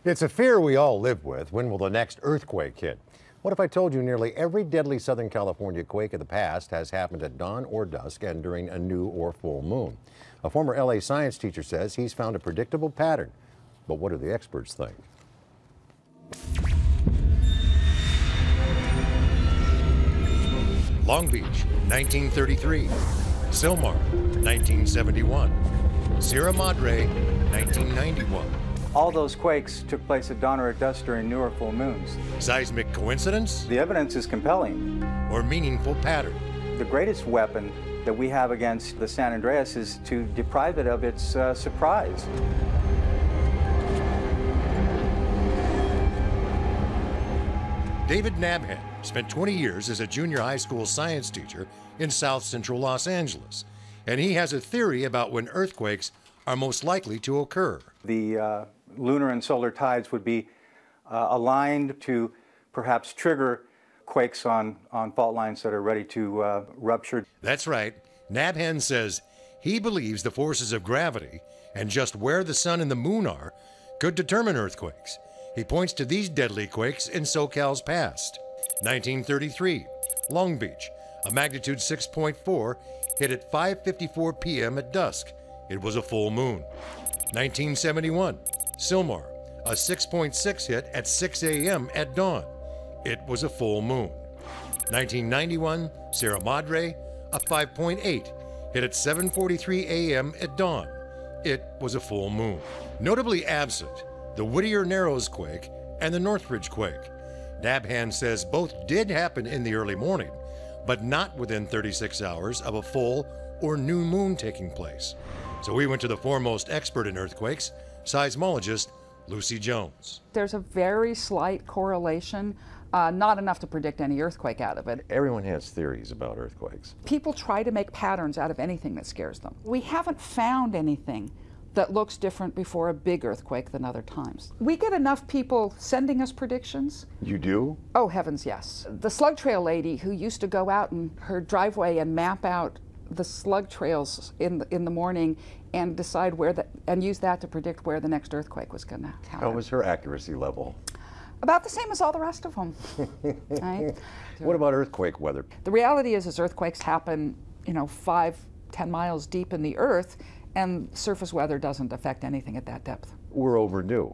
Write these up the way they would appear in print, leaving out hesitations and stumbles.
It's a fear we all live with. When will the next earthquake hit? What if I told you nearly every deadly Southern California quake of the past has happened at dawn or dusk and during a new or full moon? A former LA science teacher says he's found a predictable pattern. But what do the experts think? Long Beach, 1933. Sylmar, 1971. Sierra Madre, 1991. All those quakes took place at dawn or at dusk during new or full moons. Seismic coincidence? The evidence is compelling. Or meaningful pattern? The greatest weapon that we have against the San Andreas is to deprive it of its surprise. David Nabhan spent 20 years as a junior high school science teacher in South Central Los Angeles, and he has a theory about when earthquakes are most likely to occur. The lunar and solar tides would be aligned to perhaps trigger quakes on fault lines that are ready to rupture. That's right. Nabhan says he believes the forces of gravity and just where the sun and the moon are could determine earthquakes. He points to these deadly quakes in SoCal's past. 1933, Long Beach, a magnitude 6.4 hit at 5:54 p.m. at dusk. It was a full moon. 1971, Sylmar, a 6.6 hit at 6 a.m. at dawn. It was a full moon. 1991, Sierra Madre, a 5.8 hit at 7:43 a.m. at dawn. It was a full moon. Notably absent, the Whittier Narrows quake and the Northridge quake. Nabhan says both did happen in the early morning, but not within 36 hours of a full or new moon taking place. So we went to the foremost expert in earthquakes, seismologist Lucy Jones. There's a very slight correlation, not enough to predict any earthquake out of it. Everyone has theories about earthquakes. People try to make patterns out of anything that scares them. We haven't found anything that looks different before a big earthquake than other times. We get enough people sending us predictions. You do? Oh, heavens, yes. The slug trail lady who used to go out in her driveway and map out the slug trails in the morning and decide and use that to predict where the next earthquake was going to happen. How was her accuracy level? About the same as all the rest of them. Right? What about earthquake weather? The reality is earthquakes happen, 5-10 miles deep in the earth, and surface weather doesn't affect anything at that depth. We're overdue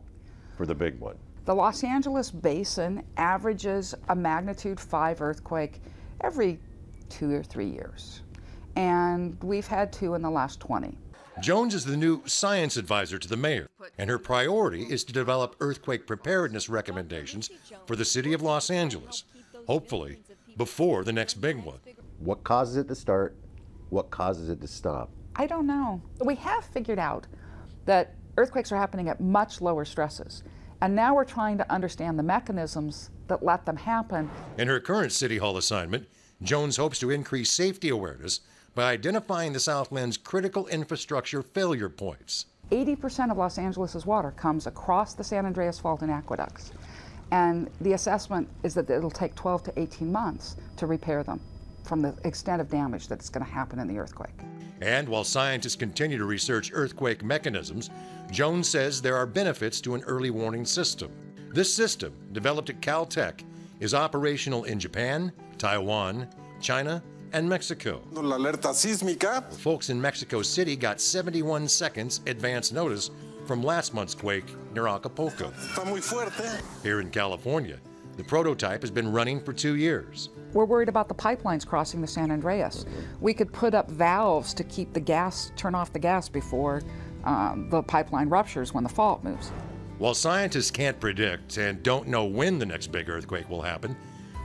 for the big one. The Los Angeles basin averages a magnitude 5 earthquake every 2 or 3 years. And we've had 2 in the last 20. Jones is the new science advisor to the mayor, and her priority is to develop earthquake preparedness recommendations for the city of Los Angeles, hopefully before the next big one. What causes it to start? What causes it to stop? I don't know. We have figured out that earthquakes are happening at much lower stresses, and now we're trying to understand the mechanisms that let them happen. In her current City Hall assignment, Jones hopes to increase safety awareness by identifying the Southland's critical infrastructure failure points. 80% of Los Angeles' water comes across the San Andreas Fault and aqueducts, and the assessment is that it'll take 12 to 18 months to repair them from the extent of damage that's going to happen in the earthquake. And while scientists continue to research earthquake mechanisms, Jones says there are benefits to an early warning system. This system, developed at Caltech, is operational in Japan, Taiwan, China, and Mexico. La alerta sísmica. Folks in Mexico City got 71 seconds advance notice from last month's quake near Acapulco. Está muy fuerte. Here in California, the prototype has been running for 2 years. We're worried about the pipelines crossing the San Andreas. We could put up valves to keep the gas, turn off the gas before the pipeline ruptures when the fault moves. While scientists can't predict and don't know when the next big earthquake will happen,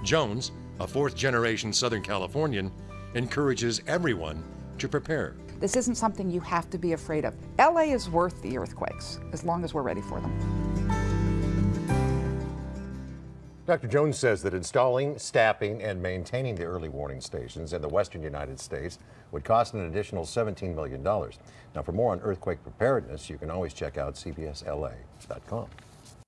Jones, a fourth-generation Southern Californian, encourages everyone to prepare. This isn't something you have to be afraid of. LA is worth the earthquakes, as long as we're ready for them. Dr. Jones says that installing, staffing, and maintaining the early warning stations in the western United States would cost an additional $17 million. Now, for more on earthquake preparedness, you can always check out cbsla.com.